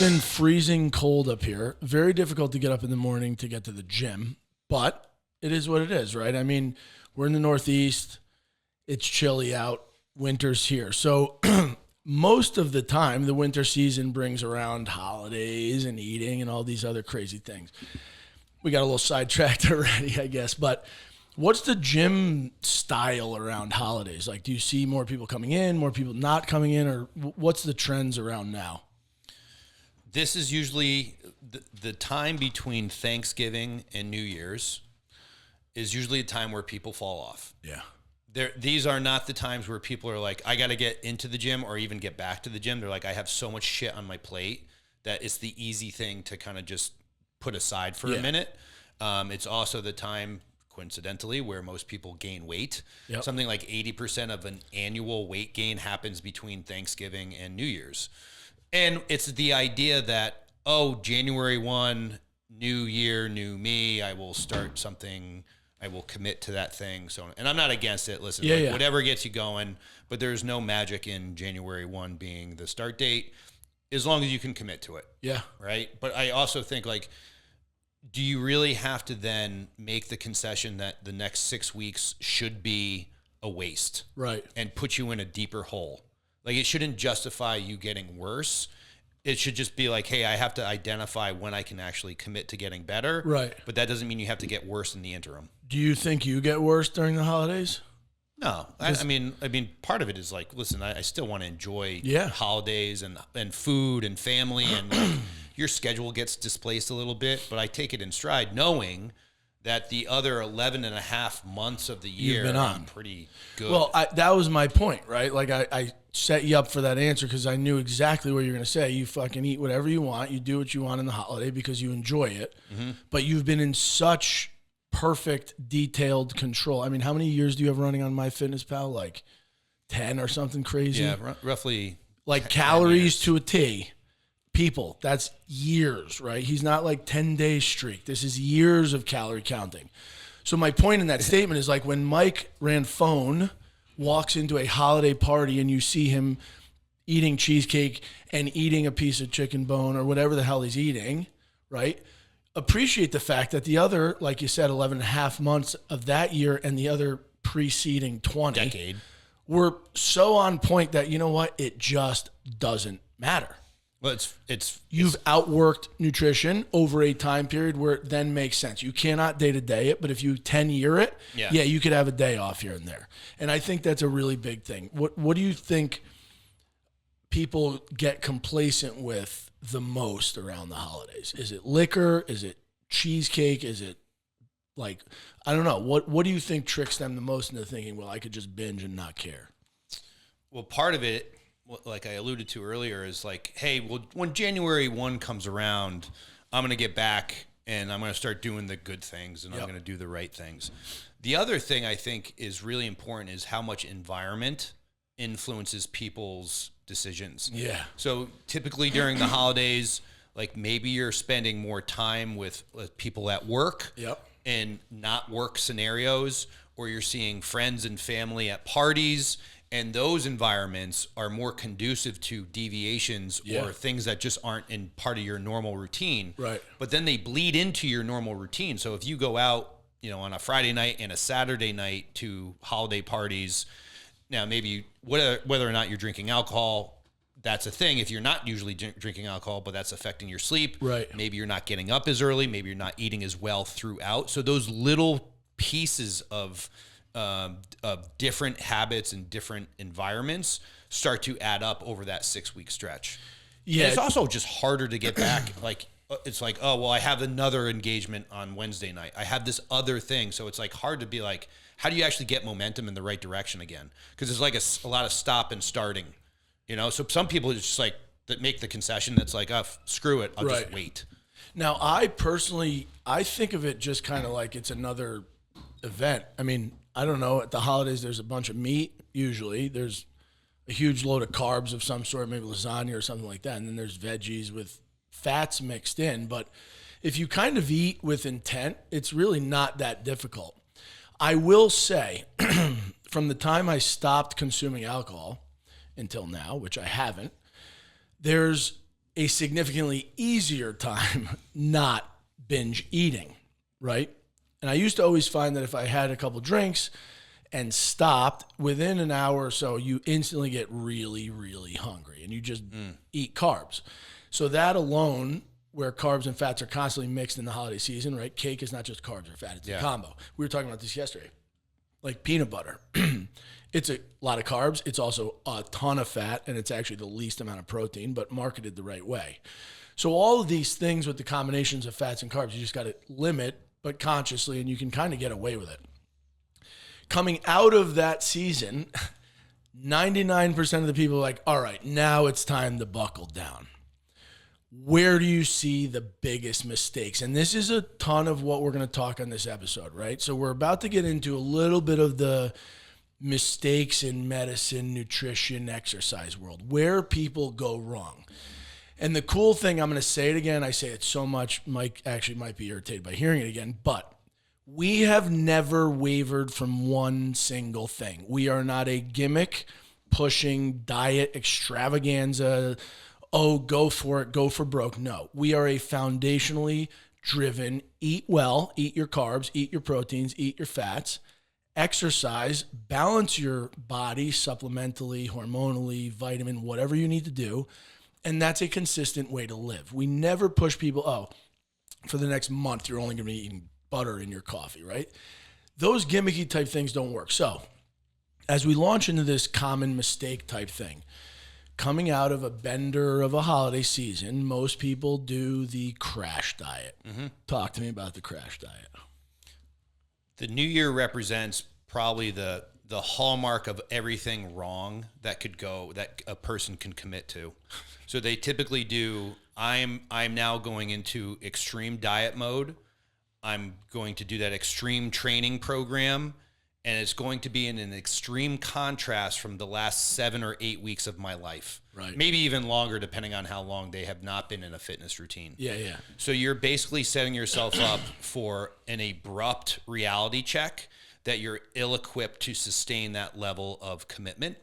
been freezing cold up here. Very difficult to get up in the morning to get to the gym, but it is what it is, right? I mean, we're in the Northeast. It's chilly out. Winter's here. So most of the time, the winter season brings around holidays and eating and all these other crazy things. We got a little sidetracked already, I guess, but what's the gym style around holidays? Like, do you see more people coming in, more people not coming in, or what's the trends around now? This is usually the time between Thanksgiving and New Year's is usually a time where people fall off. Yeah. These are not the times where people are like, I got to get into the gym or even get back to the gym. They're like, I have so much shit on my plate that it's the easy thing to kind of just put aside for a minute. It's also the time, coincidentally, where most people gain weight. Yep. Something like 80% of an annual weight gain happens between Thanksgiving and New Year's. And it's the idea that, January 1, new year, new me, I will start something, I will commit to that thing. So, and I'm not against it. Listen, whatever gets you going, but there's no magic in January 1 being the start date, as long as you can commit to it. Yeah. Right. But I also think, like, do you really have to then make the concession that the next 6 weeks should be a waste? Right. And put you in a deeper hole? Like, it shouldn't justify you getting worse. It should just be like, hey, I have to identify when I can actually commit to getting better. Right. But that doesn't mean you have to get worse in the interim. Do you think you get worse during the holidays? No. I mean, part of it is like, listen, I still want to enjoy holidays and food and family, and like, your schedule gets displaced a little bit, but I take it in stride knowing that the other 11 and a half months of the year I'm pretty good. Well, that was my point, right? Like, I set you up for that answer because I knew exactly what you were going to say. You fucking eat whatever you want. You do what you want in the holiday because you enjoy it. Mm-hmm. But you've been in such perfect, detailed control. I mean, how many years do you have running on MyFitnessPal? Like 10 or something crazy? Yeah, roughly. Like calories to a T. People, that's years, right? He's not like 10-day streak. This is years of calorie counting. So my point in that statement is, like, when Mike Ranfone walks into a holiday party and you see him eating cheesecake and eating a piece of chicken bone or whatever the hell he's eating, right? Appreciate the fact that the other, like you said, 11 and a half months of that year and the other preceding 20 decade were so on point that, you know what, it just doesn't matter. Well, you've outworked nutrition over a time period where it then makes sense. You cannot day-to-day it, but if you 10-year it, you could have a day off here and there. And I think that's a really big thing. What do you think people get complacent with the most around the holidays? Is it liquor? Is it cheesecake? Is it, like, I don't know. What do you think tricks them the most into thinking, well, I could just binge and not care? Well, part of it, like I alluded to earlier, is like, hey, well, when January 1 comes around, I'm going to get back and I'm going to start doing the good things and I'm going to do the right things. The other thing I think is really important is how much environment influences people's decisions. Yeah. So typically during the holidays, like, maybe you're spending more time with people at work and not work scenarios, or you're seeing friends and family at parties. And those environments are more conducive to deviations or things that just aren't in part of your normal routine. Right. But then they bleed into your normal routine. So if you go out, on a Friday night and a Saturday night to holiday parties, now maybe whether or not you're drinking alcohol, that's a thing. If you're not usually drinking alcohol, but that's affecting your sleep, right? Maybe you're not getting up as early. Maybe you're not eating as well throughout. So those little pieces of different habits and different environments start to add up over that 6-week stretch. Yeah. And it's also just harder to get back. Like, it's like, oh, well, I have another engagement on Wednesday night. I have this other thing. So it's like hard to be like, how do you actually get momentum in the right direction again? Because there's like a lot of stop and starting, So some people just like that make the concession that's like, oh, screw it. I'll just wait. Now, I think of it just kind of like it's another event. I mean, I don't know. At the holidays, there's a bunch of meat. Usually, there's a huge load of carbs of some sort, maybe lasagna or something like that. And then there's veggies with fats mixed in. But if you kind of eat with intent, it's really not that difficult. I will say, from the time I stopped consuming alcohol until now, which I haven't, there's a significantly easier time not binge eating, right? And I used to always find that if I had a couple drinks and stopped, within an hour or so, you instantly get really, really hungry and you just eat carbs. So that alone, where carbs and fats are constantly mixed in the holiday season, right? Cake is not just carbs or fat, it's a combo. We were talking about this yesterday. Like peanut butter. It's a lot of carbs. It's also a ton of fat, and it's actually the least amount of protein, but marketed the right way. So all of these things with the combinations of fats and carbs, you just got to limit, but consciously, and you can kind of get away with it. Coming out of that season, 99% of the people are like, all right, now it's time to buckle down. Where do you see the biggest mistakes? And this is a ton of what we're going to talk on this episode, right? So we're about to get into a little bit of the mistakes in medicine, nutrition, exercise world, where people go wrong. And the cool thing, I'm going to say it again, I say it so much, Mike actually might be irritated by hearing it again, but we have never wavered from one single thing. We are not a gimmick pushing diet extravaganza. Oh, go for it, go for broke. No, we are a foundationally driven, eat well, eat your carbs, eat your proteins, eat your fats, exercise, balance your body supplementally, hormonally, vitamin, whatever you need to do. And that's a consistent way to live. We never push people, oh, for the next month, you're only going to be eating butter in your coffee, right? Those gimmicky type things don't work. So as we launch into this common mistake type thing, coming out of a bender of a holiday season, most people do the crash diet. Talk to me about the crash diet. The new year represents probably the hallmark of everything wrong that could go, that a person can commit to. So they typically do, I'm now going into extreme diet mode. I'm going to do that extreme training program. And it's going to be in an extreme contrast from the last 7 or 8 weeks of my life. Right. Maybe even longer, depending on how long they have not been in a fitness routine. Yeah. So you're basically setting yourself up for an abrupt reality check that you're ill-equipped to sustain that level of commitment.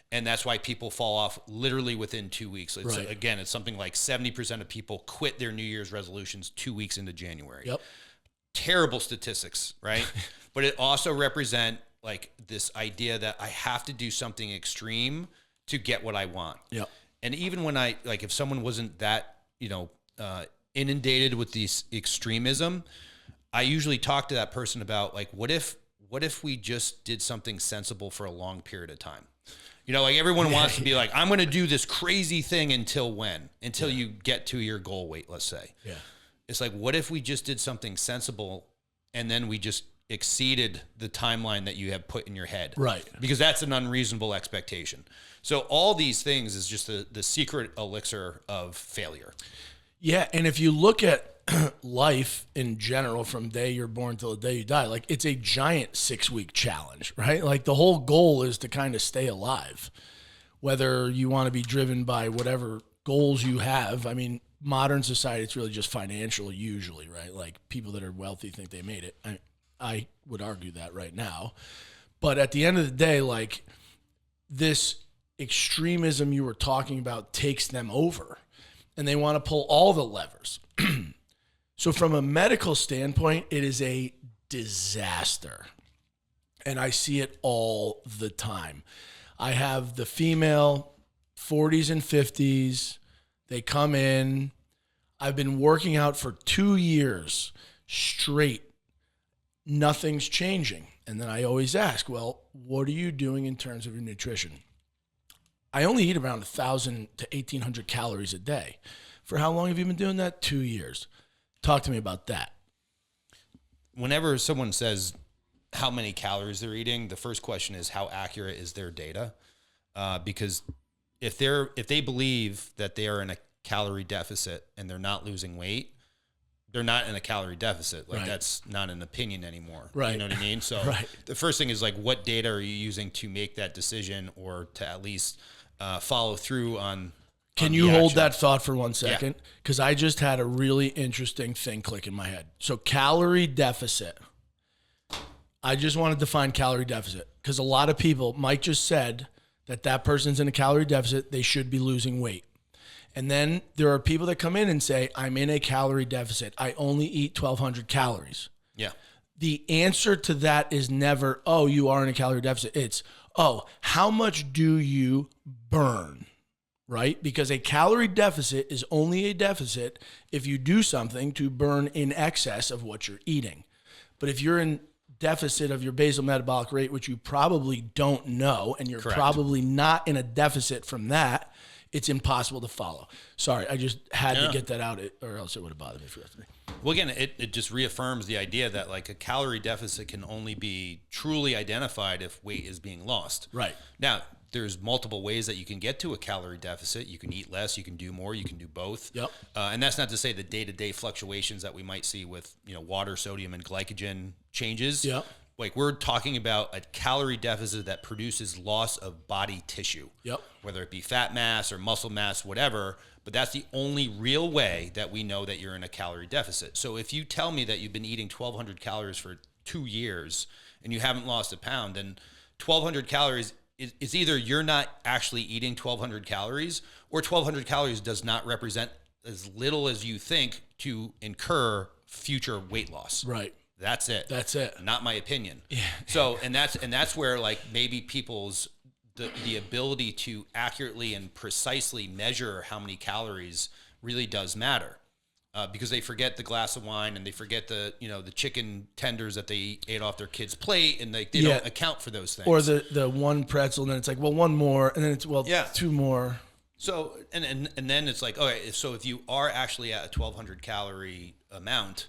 And that's why people fall off literally within 2 weeks. Again, it's something like 70% of people quit their New Year's resolutions 2 weeks into January. Yep. Terrible statistics, right? But it also represent like this idea that I have to do something extreme to get what I want. Yep. And even when if someone wasn't that, inundated with this extremism, I usually talk to that person about like, what if we just did something sensible for a long period of time? Everyone wants to be like, I'm going to do this crazy thing until when? Until you get to your goal weight, let's say. Yeah. It's like, what if we just did something sensible and then we just exceeded the timeline that you have put in your head? Right. Because that's an unreasonable expectation. So all these things is just the secret elixir of failure. Yeah. And if you look at life in general, from the day you're born till the day you die, like it's a giant 6-week challenge, right? Like the whole goal is to kind of stay alive, whether you want to be driven by whatever goals you have. I mean, modern society, it's really just financial usually, right? Like people that are wealthy think they made it. I would argue that right now. But at the end of the day, like this extremism you were talking about takes them over and they want to pull all the levers. So from a medical standpoint, it is a disaster. And I see it all the time. I have the female 40s and 50s. They come in. I've been working out for 2 years straight. Nothing's changing. And then I always ask, well, what are you doing in terms of your nutrition? I only eat around 1,000 to 1,800 calories a day. For how long have you been doing that? 2 years. Talk to me about that. Whenever someone says how many calories they're eating, the first question is, how accurate is their data? Because if they believe that they are in a calorie deficit and they're not losing weight, they're not in a calorie deficit. Like that's not an opinion anymore. Right. You know what I mean? So the first thing is like, what data are you using to make that decision, or to at least follow through on? Can you hold that thought for 1 second? Because I just had a really interesting thing click in my head. So calorie deficit. I just want to define calorie deficit because a lot of people, Mike just said that person's in a calorie deficit, they should be losing weight. And then there are people that come in and say, I'm in a calorie deficit. I only eat 1,200 calories. Yeah. The answer to that is never, oh, you are in a calorie deficit. It's, oh, how much do you burn, right? Because a calorie deficit is only a deficit if you do something to burn in excess of what you're eating. But if you're in deficit of your basal metabolic rate, which you probably don't know, and you're Correct. probably not in a deficit from that, it's impossible to follow. Sorry, I just had to get that out, or else it would have bothered me for the rest of the day. Well, again, it just reaffirms the idea that like a calorie deficit can only be truly identified if weight is being lost. Right. Now, there's multiple ways that you can get to a calorie deficit. You can eat less, you can do more, you can do both. Yep. And that's not to say the day-to-day fluctuations that we might see with, water, sodium, and glycogen changes. Yep. Like we're talking about a calorie deficit that produces loss of body tissue. Yep. Whether it be fat mass or muscle mass, whatever. But that's the only real way that we know that you're in a calorie deficit. So if you tell me that you've been eating 1,200 calories for 2 years and you haven't lost a pound, then 1,200 calories is either you're not actually eating 1,200 calories or 1,200 calories does not represent as little as you think to incur future weight loss. Right. That's it. That's it. Not my opinion. Yeah. So, and that's where like maybe people's the ability to accurately and precisely measure how many calories really does matter, because they forget the glass of wine and they forget the chicken tenders that they ate off their kid's plate, and they don't account for those things. Or the one pretzel, and then it's like, well, one more, and then it's two more. So and then it's like, okay, so if you are actually at a 1,200 calorie amount,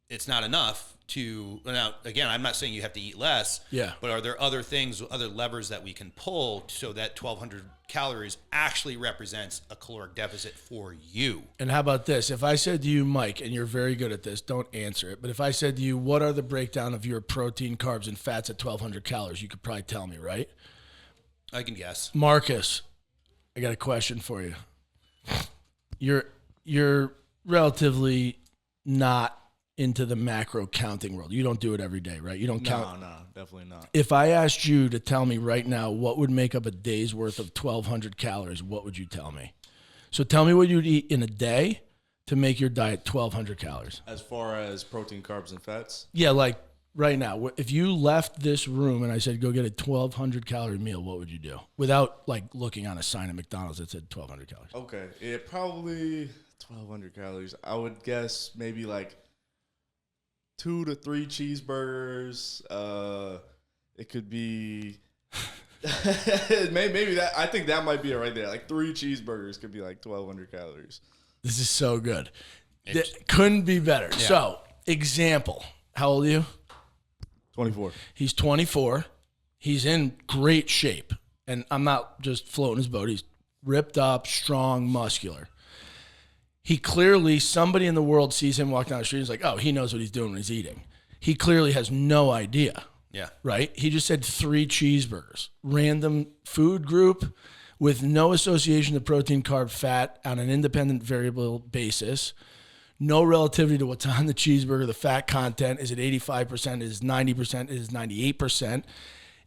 it's not enough to, now again, I'm not saying you have to eat less, but are there other things, other levers that we can pull so that 1,200 calories actually represents a caloric deficit for you? And how about this? If I said to you, Mike, and you're very good at this, don't answer it, but if I said to you, what are the breakdown of your protein, carbs, and fats at 1,200 calories, you could probably tell me, right? I can guess. Marcus, I got a question for you. You're relatively not into the macro counting world. You don't do it every day, right? You don't count. No, definitely not. If I asked you to tell me right now what would make up a day's worth of 1,200 calories, what would you tell me? So tell me what you'd eat in a day to make your diet 1,200 calories. As far as protein, carbs, and fats? Yeah, like right now, if you left this room and I said, go get a 1,200 calorie meal, what would you do? Without like looking on a sign at McDonald's that said 1,200 calories. Okay. It probably 1,200 calories. I would guess maybe like 2 to 3 cheeseburgers. It could be maybe that. I think that might be it right there. Like 3 cheeseburgers could be like 1,200 calories. This is so good. Couldn't be better. Yeah. So, example. How old are you? 24. He's 24. He's in great shape. And I'm not just floating his boat. He's ripped up, strong, muscular. He clearly, somebody in the world sees him walk down the street and is like, oh, he knows what he's doing when he's eating. He clearly has no idea. Yeah. Right? He just said 3 cheeseburgers. Random food group with no association to protein, carb, fat on an independent variable basis. No relativity to what's on the cheeseburger, the fat content. Is it 85%? Is it 90%? Is it 98%?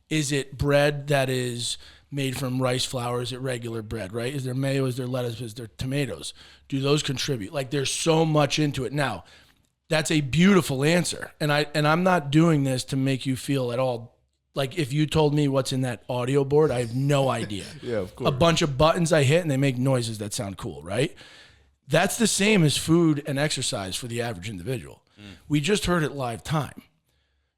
Is it bread that is made from rice flour? Is it regular bread, right? Is there mayo? Is there lettuce? Is there tomatoes? Do those contribute? Like there's so much into it. Now, that's a beautiful answer. And I'm not doing this to make you feel at all like if you told me what's in that audio board, I have no idea. Yeah, of course. A bunch of buttons I hit and they make noises that sound cool, right? That's the same as food and exercise for the average individual. We just heard it live time.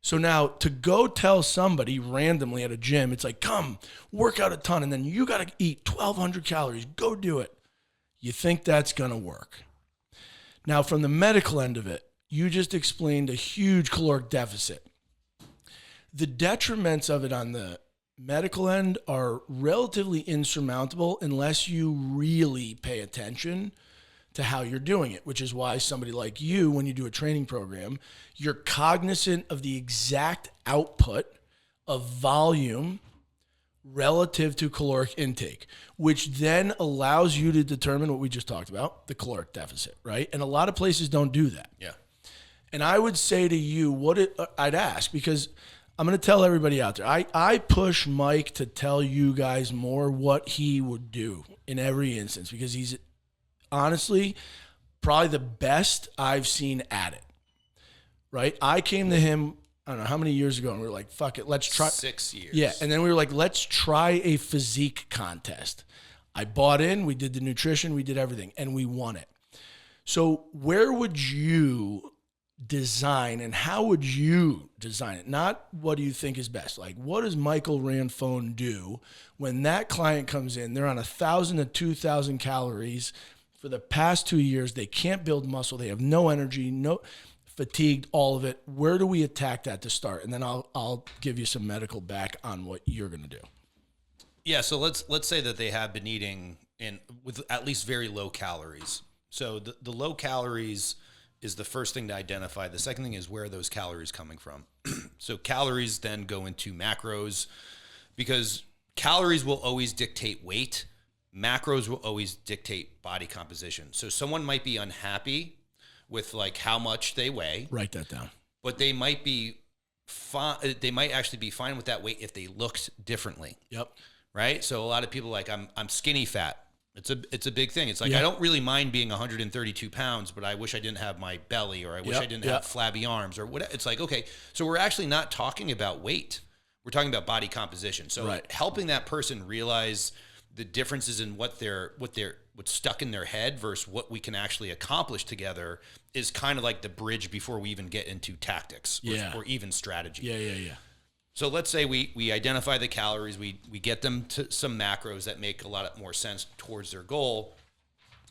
So now to go tell somebody randomly at a gym, it's like, come work out a ton and then you got to eat 1,200 calories. Go do it. You think that's going to work. Now from the medical end of it, you just explained a huge caloric deficit. The detriments of it on the medical end are relatively insurmountable unless you really pay attention to how you're doing it, which is why somebody like you, when you do a training program, you're cognizant of the exact output of volume relative to caloric intake, which then allows you to determine what we just talked about, the caloric deficit, right? And a lot of places don't do that. Yeah. And I would say to you, I'd ask, because I'm going to tell everybody out there, I push Mike to tell you guys more what he would do in every instance because he's honestly probably the best I've seen at it. Right? I came to him, I don't know how many years ago, and we were like, fuck it, let's try. 6 years. Yeah. And then we were like, let's try a physique contest. I bought in, we did the nutrition, we did everything, and we won it. So where would you design and how would you design it? Not what do you think is best. Like, what does Michael Ranfone do when that client comes in? They're on 1,000 to 2,000 calories for the past 2 years. They can't build muscle. They have no energy, no fatigued, all of it. Where do we attack that to start? And then I'll give you some medical back on what you're going to do. Yeah. So let's say that they have been eating with at least very low calories. So the low calories is the first thing to identify. The second thing is where are those calories coming from? So calories then go into macros because calories will always dictate weight. Macros will always dictate body composition. So someone might be unhappy with like how much they weigh. Write that down. But they might be fine. They might actually be fine with that weight if they looked differently. Yep. Right. So a lot of people like I'm skinny fat. It's a big thing. It's like, I don't really mind being 132 pounds, but I wish I didn't have my belly or I wish I didn't have flabby arms or what. It's like, okay, so we're actually not talking about weight. We're talking about body composition. So helping that person realize the differences in what's stuck in their head versus what we can actually accomplish together is kind of like the bridge before we even get into tactics or even strategy. Yeah. So let's say we identify the calories, we get them to some macros that make a lot more sense towards their goal,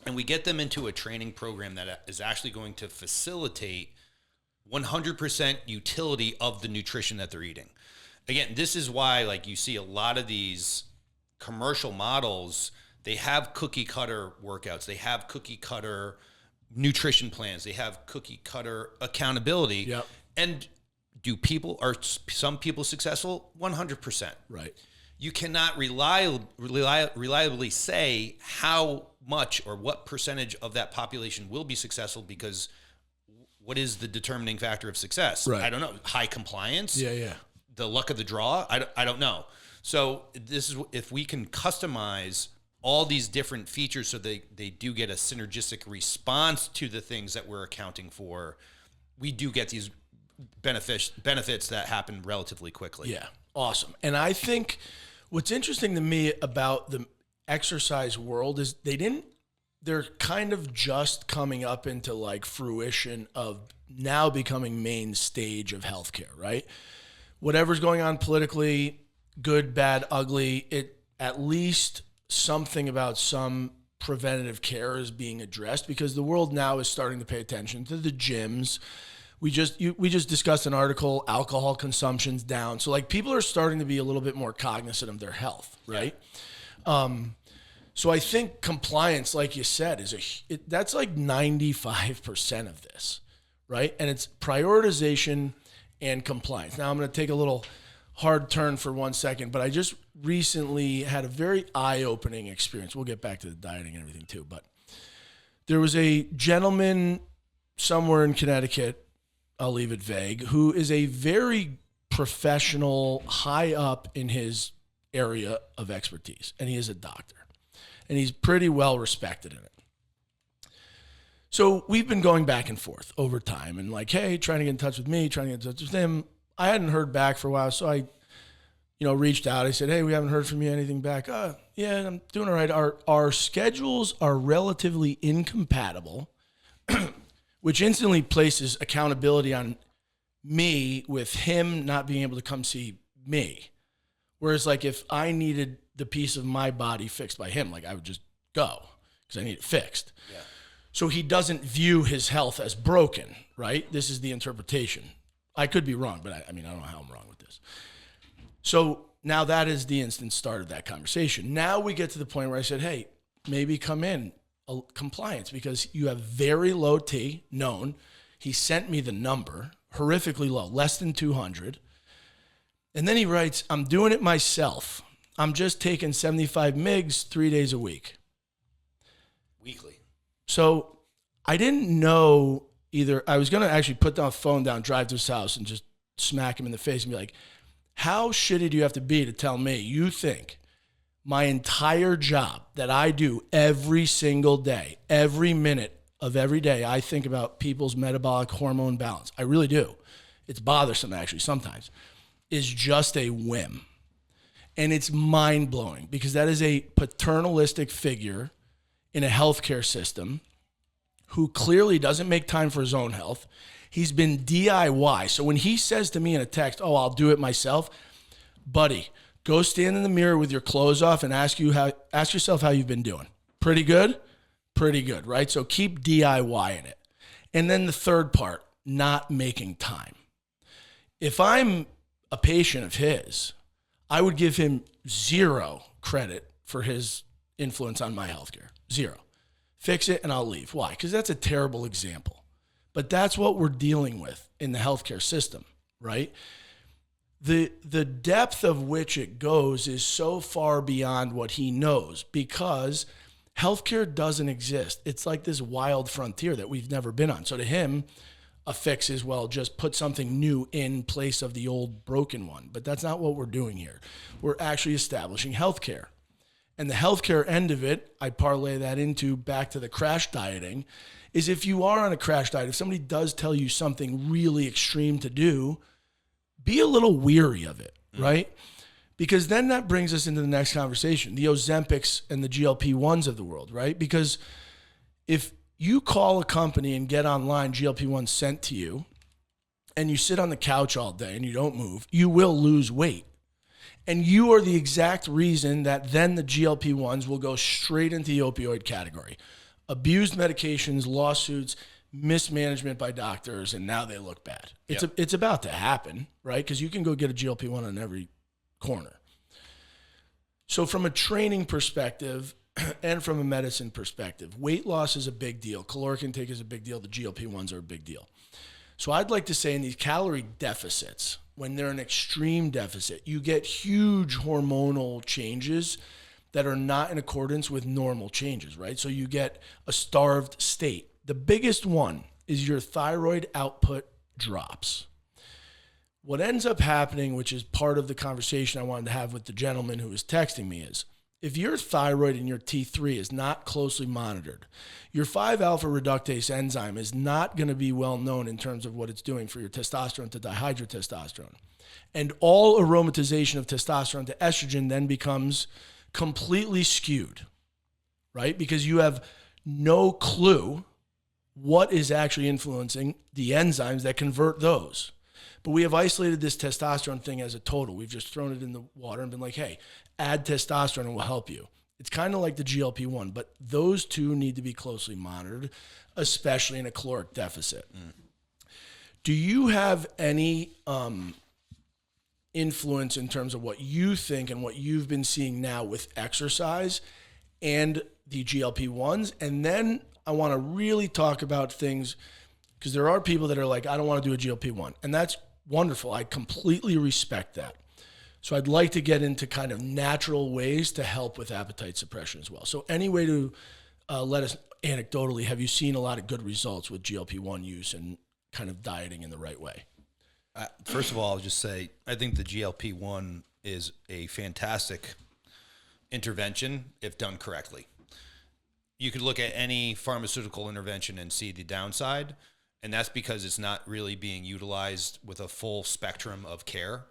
and we get them into a training program that is actually going to facilitate 100% utility of the nutrition that they're eating. Again, this is why like you see a lot of these commercial models, they have cookie cutter workouts, they have cookie cutter nutrition plans, they have cookie cutter accountability. Yep. And are some people successful? 100%. Right. You cannot reliably say how much or what percentage of that population will be successful because what is the determining factor of success? Right. I don't know. High compliance? Yeah. The luck of the draw? I don't know. So this is if we can customize all these different features so they do get a synergistic response to the things that we're accounting for, we do get these benefits that happen relatively quickly. Yeah. Awesome. And I think what's interesting to me about the exercise world is they're kind of just coming up into like fruition of now becoming main stage of healthcare, right? Whatever's going on politically, good, bad, ugly, at least something about some preventative care is being addressed because the world now is starting to pay attention to the gyms. We just discussed an article, alcohol consumption's down. So like people are starting to be a little bit more cognizant of their health, right? Yeah. So I think compliance, like you said, that's like 95% of this, right? And it's prioritization and compliance. Now I'm going to take a little hard turn for 1 second, but I just recently had a very eye-opening experience. We'll get back to the dieting and everything too, but there was a gentleman somewhere in Connecticut, I'll leave it vague, who is a very professional, high up in his area of expertise, and he is a doctor, and he's pretty well respected in it. So we've been going back and forth over time and like, hey, trying to get in touch with me, trying to get in touch with him. I hadn't heard back for a while, so I reached out. I said, hey, we haven't heard from you, anything back? Yeah, I'm doing all right. Our schedules are relatively incompatible, which instantly places accountability on me with him not being able to come see me. Whereas like if I needed the piece of my body fixed by him, like I would just go because I need it fixed. Yeah. So he doesn't view his health as broken, right? This is the interpretation. I could be wrong, but I don't know how I'm wrong with this. So now that is the instant start of that conversation. Now we get to the point where I said, hey, maybe come in compliance because you have very low T, known. He sent me the number, horrifically low, less than 200. And then he writes, I'm doing it myself. I'm just taking 75 mgs 3 days a week. Weekly. So I didn't know either. I was going to actually put the phone down, drive to his house, and just smack him in the face and be like, how shitty do you have to be to tell me you think My entire job that I do every single day, every minute of every day, I think about people's metabolic hormone balance. I really do. It's bothersome, actually, sometimes. Is just a whim. And it's mind-blowing because that is a paternalistic figure in a healthcare system who clearly doesn't make time for his own health. He's been DIY. So when he says to me in a text, oh, I'll do it myself, buddy, go stand in the mirror with your clothes off and ask yourself how you've been doing. Pretty good? Pretty good, right? So keep DIYing it. And then the third part, not making time. If I'm a patient of his, I would give him zero credit for his influence on my healthcare. Zero. Fix it and I'll leave. Why? Because that's a terrible example. But that's what we're dealing with in the healthcare system, right? The depth of which it goes is so far beyond what he knows because healthcare doesn't exist. It's like this wild frontier that we've never been on. So to him, a fix is, well, just put something new in place of the old broken one. But that's not what we're doing here. We're actually establishing healthcare. And the healthcare end of it, I parlay that into back to the crash dieting, is if you are on a crash diet, if somebody does tell you something really extreme to do, be a little weary of it, right? Because then that brings us into the next conversation, the Ozempics and the GLP-1s of the world, right? Because if you call a company and get online GLP-1 sent to you and you sit on the couch all day and you don't move, you will lose weight. And you are the exact reason that then the GLP-1s will go straight into the opioid category. Abused medications, lawsuits, mismanagement by doctors, and now they look bad. It's about to happen, right? Because you can go get a GLP-1 on every corner. So from a training perspective and from a medicine perspective, weight loss is a big deal. Caloric intake is a big deal. The GLP-1s are a big deal. So I'd like to say in these calorie deficits, when they're an extreme deficit, you get huge hormonal changes that are not in accordance with normal changes, right? So you get a starved state. The biggest one is your thyroid output drops. What ends up happening, which is part of the conversation I wanted to have with the gentleman who was texting me, is if your thyroid and your T3 is not closely monitored, your 5-alpha reductase enzyme is not going to be well known in terms of what it's doing for your testosterone to dihydrotestosterone. And all aromatization of testosterone to estrogen then becomes completely skewed, right? Because you have no clue what is actually influencing the enzymes that convert those. But we have isolated this testosterone thing as a total. We've just thrown it in the water and been like, hey, add testosterone and we'll help you. It's kind of like the GLP-1, but those two need to be closely monitored, especially in a caloric deficit. Do you have any influence in terms of what you think and what you've been seeing now with exercise and the GLP-1s? And then I want to really talk about things because there are people that are like, I don't want to do a GLP-1. And that's wonderful. I completely respect that. So I'd like to get into kind of natural ways to help with appetite suppression as well. So any way to let us anecdotally, have you seen a lot of good results with GLP-1 use and kind of dieting in the right way? First of all, I'll just say, I think the GLP-1 is a fantastic intervention if done correctly. You could look at any pharmaceutical intervention and see the downside, and that's because it's not really being utilized with a full spectrum of care.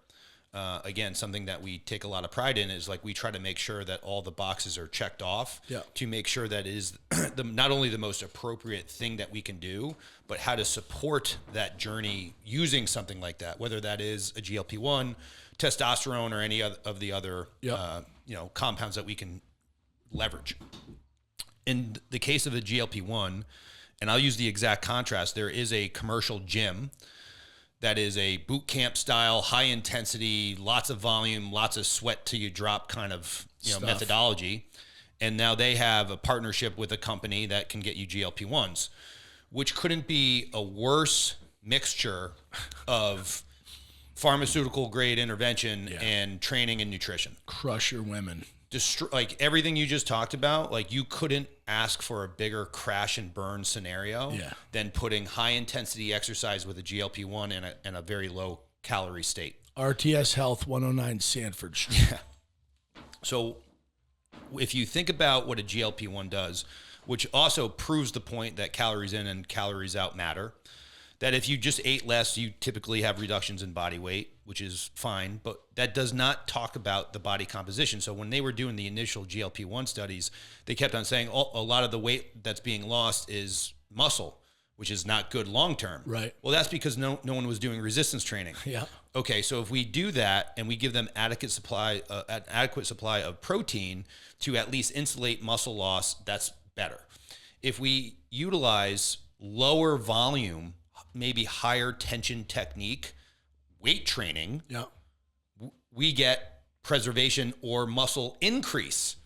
Again, something that we take a lot of pride in is like we try to make sure that all the boxes are checked off to make sure that it is not only the most appropriate thing that we can do, but how to support that journey using something like that, whether that is a GLP-1, testosterone, or any of the other compounds that we can leverage. In the case of the GLP-1, and I'll use the exact contrast, there is a commercial gym that is a boot camp style, high intensity, lots of volume, lots of sweat till you drop kind of methodology. And now they have a partnership with a company that can get you GLP-1s, which couldn't be a worse mixture of pharmaceutical grade intervention and training and nutrition. Crush your women. Like everything you just talked about, like you couldn't ask for a bigger crash and burn scenario than putting high intensity exercise with a GLP-1 and a very low calorie state. RTS Health 109 Sanford Street. Yeah. So if you think about what a GLP-1 does, which also proves the point that calories in and calories out matter, that if you just ate less, you typically have reductions in body weight, which is fine, but that does not talk about the body composition. So when they were doing the initial GLP-1 studies, they kept on saying, oh, a lot of the weight that's being lost is muscle, which is not good long-term. Right. Well, that's because no one was doing resistance training. Yeah. Okay, so if we do that and we give them an adequate supply of protein to at least insulate muscle loss, that's better. If we utilize lower volume, maybe higher tension technique, weight training, yeah, we get preservation or muscle increase.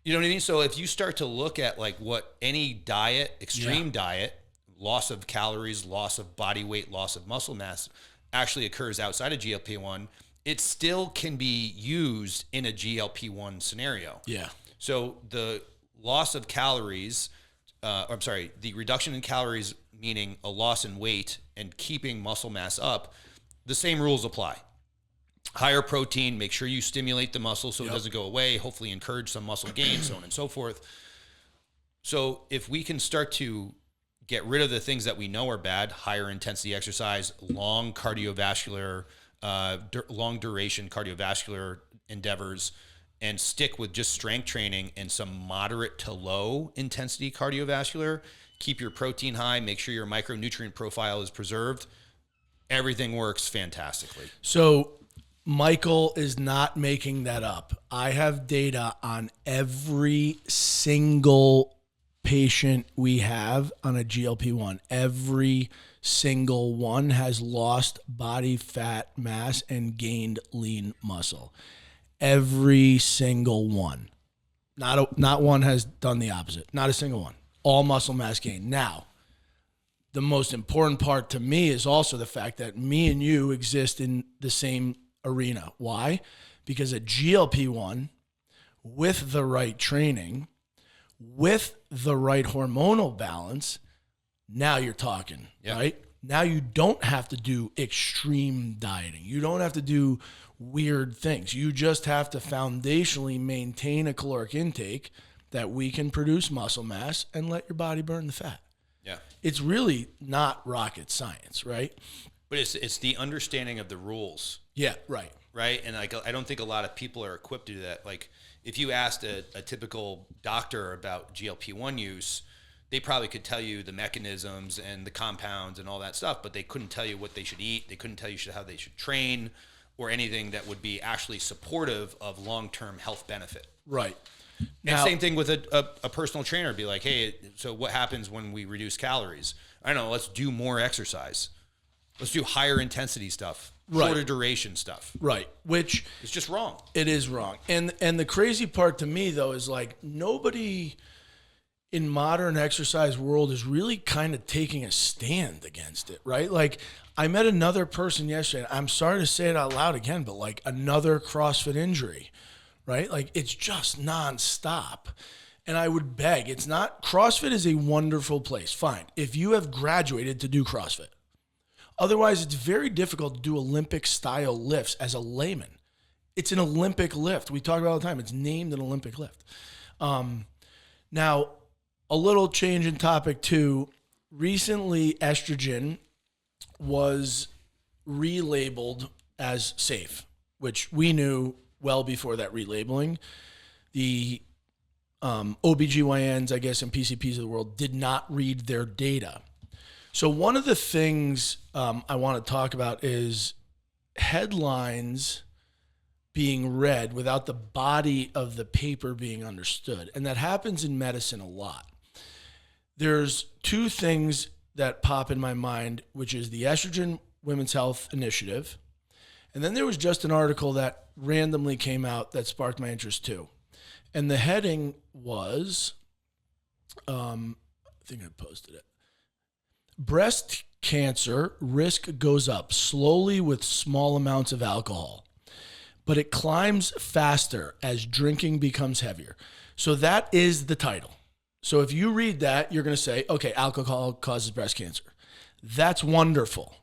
You know what I mean? So if you start to look at like what any diet, extreme diet, loss of calories, loss of body weight, loss of muscle mass actually occurs outside of GLP-1, it still can be used in a GLP-1 scenario. Yeah. So the loss of calories, the reduction in calories, meaning a loss in weight and keeping muscle mass up, the same rules apply. Higher protein, make sure you stimulate the muscle so it doesn't go away, hopefully encourage some muscle gain, so on and so forth. So if we can start to get rid of the things that we know are bad, higher intensity exercise, long duration cardiovascular endeavors, and stick with just strength training and some moderate to low intensity cardiovascular, keep your protein high, make sure your micronutrient profile is preserved, everything works fantastically. So Michael is not making that up. I have data on every single patient we have on a GLP-1. Every single one has lost body fat mass and gained lean muscle. Every single one. Not one has done the opposite. Not a single one. All muscle mass gain. Now, the most important part to me is also the fact that me and you exist in the same arena. Why? Because a GLP-1 with the right training, with the right hormonal balance, now you're talking, right? Now you don't have to do extreme dieting. You don't have to do weird things. You just have to foundationally maintain a caloric intake that we can produce muscle mass and let your body burn the fat. Yeah. It's really not rocket science, right? But it's the understanding of the rules. Yeah, right. Right? And like I don't think a lot of people are equipped to do that. Like if you asked a typical doctor about GLP-1 use, they probably could tell you the mechanisms and the compounds and all that stuff, but they couldn't tell you what they should eat. They couldn't tell you how they should train or anything that would be actually supportive of long-term health benefit. Right. And same thing with a personal trainer. Be like, hey, so what happens when we reduce calories? I don't know, let's do more exercise. Let's do higher intensity stuff, shorter duration stuff. Right. Which it's just wrong. It is wrong. And the crazy part to me though is like nobody in modern exercise world is really kind of taking a stand against it, right? Like I met another person yesterday, and I'm sorry to say it out loud again, but like another CrossFit injury, right? Like it's just nonstop. And I would beg, it's not, CrossFit is a wonderful place. Fine. If you have graduated to do CrossFit. Otherwise, it's very difficult to do Olympic style lifts as a layman. It's an Olympic lift. We talk about it all the time. It's named an Olympic lift. Now, a little change in topic too. Recently, estrogen was relabeled as safe, which we knew well before that relabeling. The OBGYNs, I guess, and PCPs of the world did not read their data. So one of the things I want to talk about is headlines being read without the body of the paper being understood. And that happens in medicine a lot. There's two things that pop in my mind, which is the Estrogen Women's Health Initiative. And then there was just an article that randomly came out that sparked my interest too. And the heading was, I think I posted it. Breast cancer risk goes up slowly with small amounts of alcohol, but it climbs faster as drinking becomes heavier. So that is the title. So if you read that, you're going to say, okay, alcohol causes breast cancer. That's wonderful.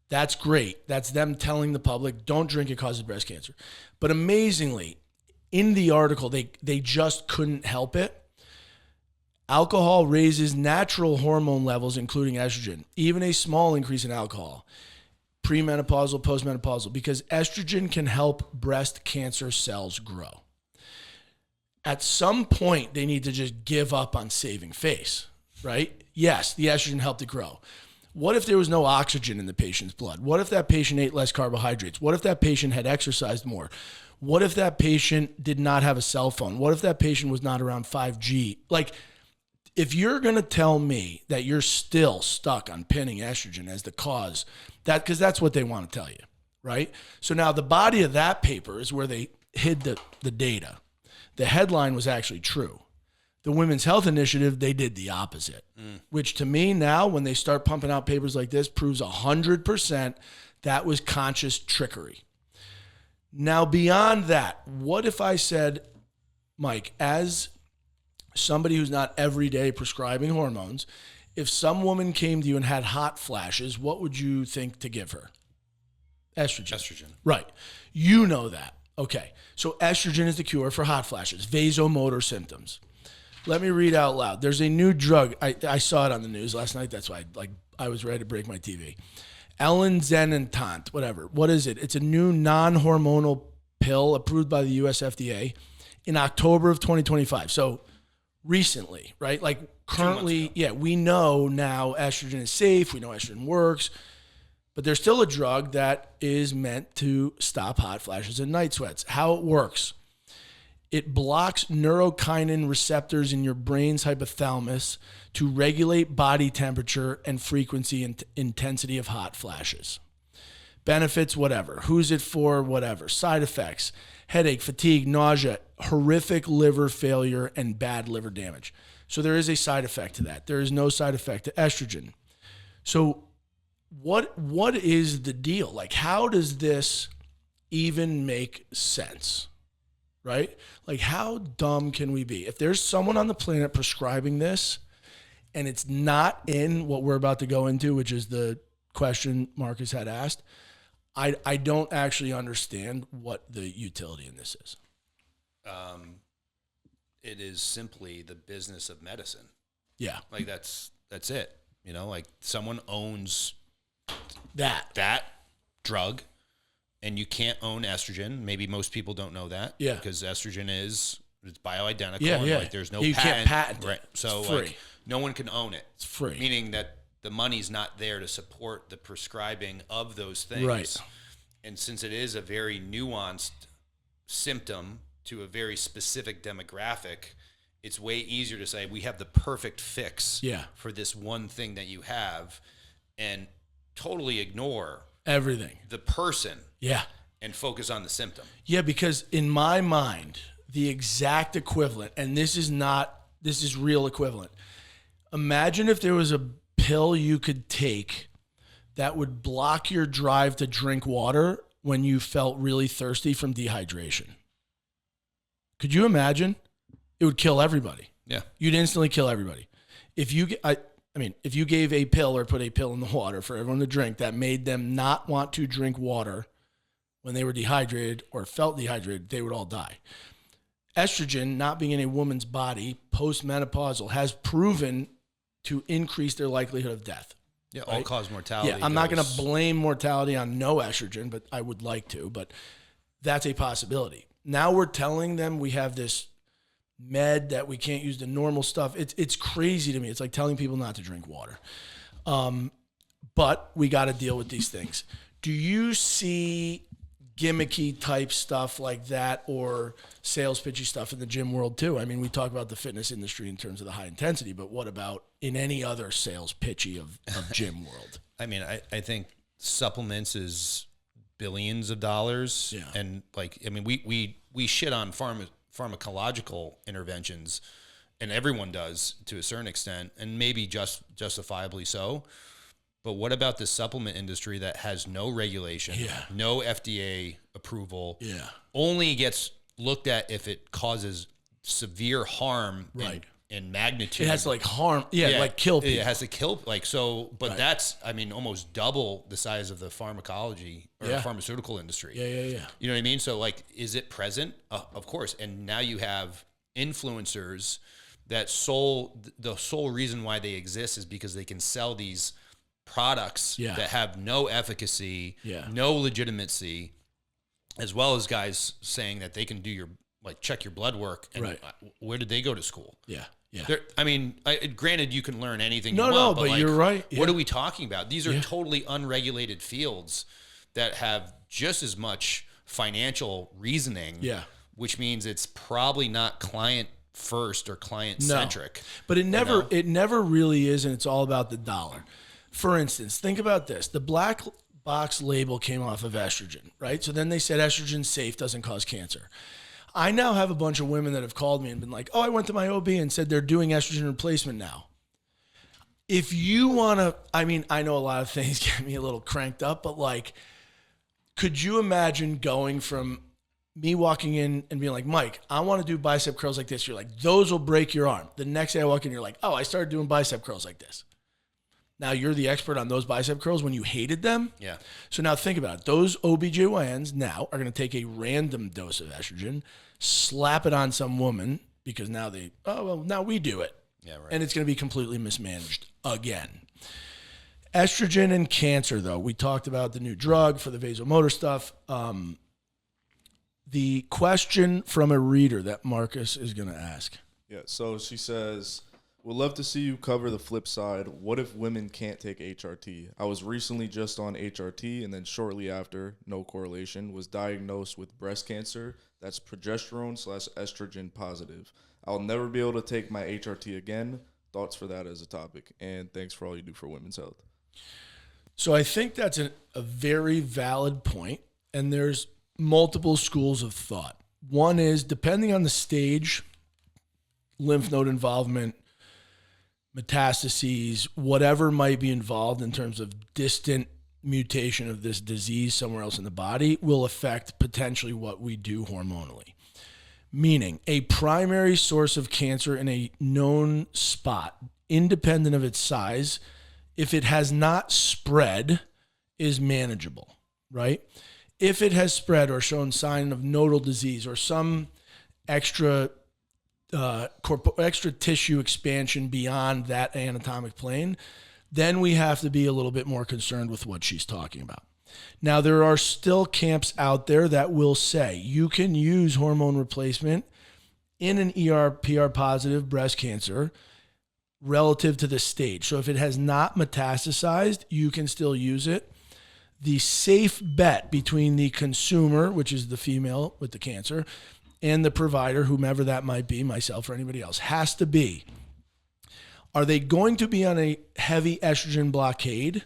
That's great. That's them telling the public, don't drink, it causes breast cancer. But amazingly, in the article, they just couldn't help it. Alcohol raises natural hormone levels, including estrogen, even a small increase in alcohol, premenopausal, postmenopausal, because estrogen can help breast cancer cells grow. At some point, they need to just give up on saving face, right? Yes, the estrogen helped it grow. What if there was no oxygen in the patient's blood? What if that patient ate less carbohydrates? What if that patient had exercised more? What if that patient did not have a cell phone? What if that patient was not around 5G? Like, if you're going to tell me that you're still stuck on pinning estrogen as the cause, because that's what they want to tell you, right? So now the body of that paper is where they hid the data. The headline was actually true. The Women's Health Initiative, they did the opposite, which to me now, when they start pumping out papers like this, proves 100% that was conscious trickery. Now, beyond that, what if I said, Mike, as somebody who's not every day prescribing hormones, if some woman came to you and had hot flashes, what would you think to give her? Estrogen. Right. You know that. Okay. So estrogen is the cure for hot flashes, vasomotor symptoms. Let me read out loud. There's a new drug. I saw it on the news last night. That's why I was ready to break my TV. Elinzanetant, whatever. What is it? It's a new non-hormonal pill approved by the US FDA in October of 2025. So recently, right? Like currently, we know now estrogen is safe. We know estrogen works. But there's still a drug that is meant to stop hot flashes and night sweats. How it works. It blocks neurokinin receptors in your brain's hypothalamus to regulate body temperature and frequency and intensity of hot flashes. Benefits, whatever. Who's it for, whatever. Side effects, headache, fatigue, nausea, horrific liver failure, and bad liver damage. So there is a side effect to that. There is no side effect to estrogen. So what is the deal? Like, how does this even make sense? Right? Like, how dumb can we be? If there's someone on the planet prescribing this and it's not in what we're about to go into, which is the question Marcus had asked, I don't actually understand what the utility in this is. It is simply the business of medicine. Yeah. Like that's it. You know, like someone owns that drug. And you can't own estrogen. Maybe most people don't know that. Yeah. Because estrogen it's bioidentical. Yeah, and yeah. like there's no you patent. Can't patent it. Right. So it's free. like no one can own it. It's free. Meaning that the money's not there to support the prescribing of those things. Right. And since it is a very nuanced symptom to a very specific demographic, it's way easier to say we have the perfect fix for this one thing that you have and totally ignore everything. The person. Yeah. And focus on the symptom. Yeah, because in my mind, the exact equivalent, and this is real equivalent. Imagine if there was a pill you could take that would block your drive to drink water when you felt really thirsty from dehydration. Could you imagine? It would kill everybody. Yeah. You'd instantly kill everybody. If you gave a pill or put a pill in the water for everyone to drink that made them not want to drink water when they were dehydrated or felt dehydrated, they would all die. Estrogen, not being in a woman's body, postmenopausal, has proven to increase their likelihood of death. Yeah, right? all-cause mortality. Yeah, I'm not going to blame mortality on no estrogen, but I would like to. But that's a possibility. Now we're telling them we have this med that we can't use the normal stuff. It's crazy to me. It's like telling people not to drink water. But we got to deal with these things. Do you see gimmicky type stuff like that or sales pitchy stuff in the gym world too? I mean, we talk about the fitness industry in terms of the high intensity, but what about in any other sales pitchy of gym world? I mean, I think supplements is billions of dollars. Yeah. And like, I mean, we shit on pharmacological interventions, and everyone does to a certain extent, and maybe justifiably so. But what about the supplement industry that has no regulation, no FDA approval, only gets looked at if it causes severe harm and magnitude. It has to like harm, like kill people. It has to kill, like, so, but Right. that's, I mean, almost double the size of the pharmacology or Yeah. pharmaceutical industry. Yeah. You know what I mean? So, like, is it present? Of course. And now you have influencers that the sole reason why they exist is because they can sell these products Yeah. that have no efficacy, Yeah. no legitimacy, as well as guys saying that they can do your, like, check your blood work. And Right. where did they go to school? Yeah. I mean, granted, you can learn anything you No, want, but like, you're right. What Yeah. are we talking about? These are totally unregulated fields that have just as much financial reasoning, which means it's probably not client first or client centric. But it never really is, and it's all about the dollar. For instance, think about this. The black box label came off of estrogen, right? So then they said estrogen's safe, doesn't cause cancer. I now have a bunch of women that have called me and been like, oh, I went to my OB and said they're doing estrogen replacement now. If you want to, I mean, I know a lot of things get me a little cranked up, but like, could you imagine going from me walking in and being like, Mike, I want to do bicep curls like this. You're like, those will break your arm. The next day I walk in, you're like, oh, I started doing bicep curls like this. Now you're the expert on those bicep curls when you hated them. Yeah. So now think about it. Those OBGYNs now are going to take a random dose of estrogen, slap it on some woman because now now we do it. Yeah, right. And it's going to be completely mismanaged again. Estrogen and cancer, though. We talked about the new drug for the vasomotor stuff. The question from a reader that Marcus is going to ask. Yeah, so she says, would love to see you cover the flip side. What if women can't take HRT? I was recently just on HRT and then shortly after, no correlation, was diagnosed with breast cancer. That's progesterone/estrogen positive. I'll never be able to take my HRT again. Thoughts for that as a topic. And thanks for all you do for women's health. So I think that's a very valid point, and there's multiple schools of thought. One is, depending on the stage, lymph node involvement, metastases, whatever might be involved in terms of distant mutation of this disease somewhere else in the body, will affect potentially what we do hormonally. Meaning, a primary source of cancer in a known spot, independent of its size, if it has not spread, is manageable, right? If it has spread or shown sign of nodal disease or some extra tissue expansion beyond that anatomic plane, then we have to be a little bit more concerned with what she's talking about. Now, there are still camps out there that will say you can use hormone replacement in an ER/PR positive breast cancer relative to the stage. So if it has not metastasized, you can still use it. The safe bet between the consumer, which is the female with the cancer, and the provider, whomever that might be, myself or anybody else, has to be, are they going to be on a heavy estrogen blockade?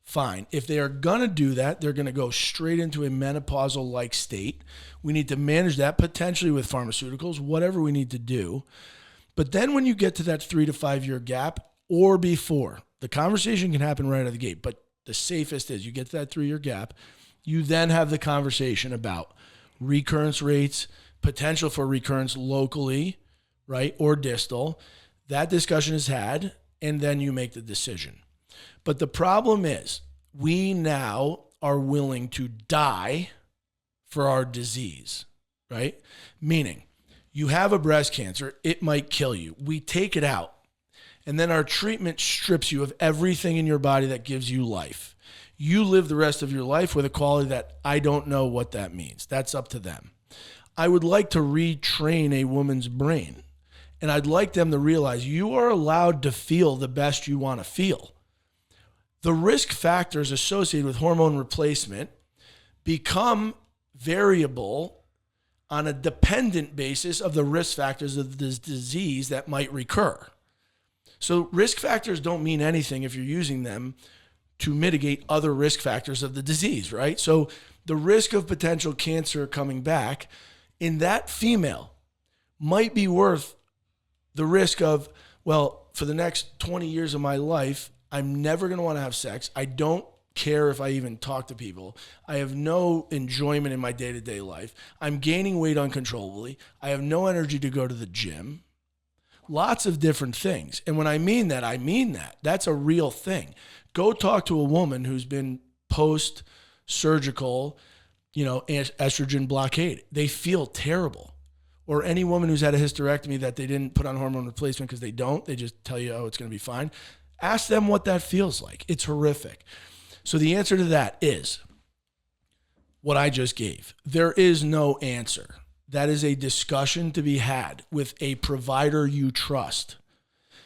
Fine. If they are going to do that, they're going to go straight into a menopausal-like state. We need to manage that potentially with pharmaceuticals, whatever we need to do. But then when you get to that 3 to 5 year gap or before, the conversation can happen right out of the gate, but the safest is you get to that 3 year gap, you then have the conversation about recurrence rates, potential for recurrence locally, right, or distal. That discussion is had, and then you make the decision. But the problem is we now are willing to die for our disease, right? Meaning, you have a breast cancer, it might kill you. We take it out. And then our treatment strips you of everything in your body that gives you life. You live the rest of your life with a quality that I don't know what that means. That's up to them. I would like to retrain a woman's brain. And I'd like them to realize you are allowed to feel the best you want to feel. The risk factors associated with hormone replacement become variable on a dependent basis of the risk factors of this disease that might recur. So risk factors don't mean anything if you're using them to mitigate other risk factors of the disease, right? So the risk of potential cancer coming back in that female might be worth the risk of, well, for the next 20 years of my life, I'm never going to want to have sex. I don't care if I even talk to people. I have no enjoyment in my day-to-day life. I'm gaining weight uncontrollably. I have no energy to go to the gym. Lots of different things. And when I mean that, I mean that. That's a real thing. Go talk to a woman who's been post-surgical, estrogen blockade. They feel terrible. Or any woman who's had a hysterectomy that they didn't put on hormone replacement because they don't. They just tell you, oh, it's going to be fine. Ask them what that feels like. It's horrific. So the answer to that is what I just gave. There is no answer. That is a discussion to be had with a provider you trust.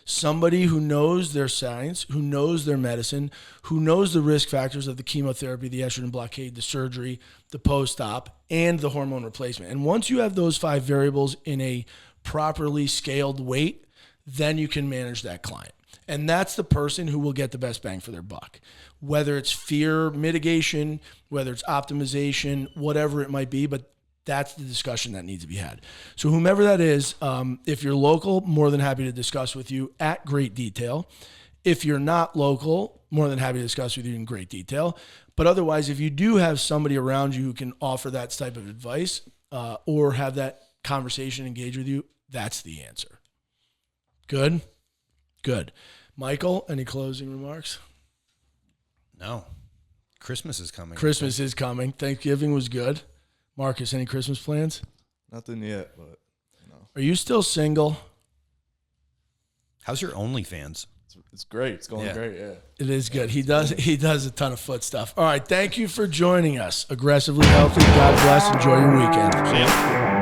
Somebody who knows their science, who knows their medicine, who knows the risk factors of the chemotherapy, the estrogen blockade, the surgery, the post-op, and the hormone replacement. And once you have those 5 variables in a properly scaled weight, then you can manage that client. And that's the person who will get the best bang for their buck. Whether it's fear mitigation, whether it's optimization, whatever it might be, but that's the discussion that needs to be had. So whomever that is, if you're local, more than happy to discuss with you at great detail. If you're not local, more than happy to discuss with you in great detail. But otherwise, if you do have somebody around you who can offer that type of advice or have that conversation, engage with you, that's the answer. Good? Good. Michael, any closing remarks? No. Christmas is coming. Christmas is coming. Thanksgiving was good. Marcus, any Christmas plans? Nothing yet, but Are you still single? How's your OnlyFans? It's great. It's going great. Yeah, It is good. He does a ton of foot stuff. All right, thank you for joining us. Aggressively Healthy. God bless. Enjoy your weekend. See ya.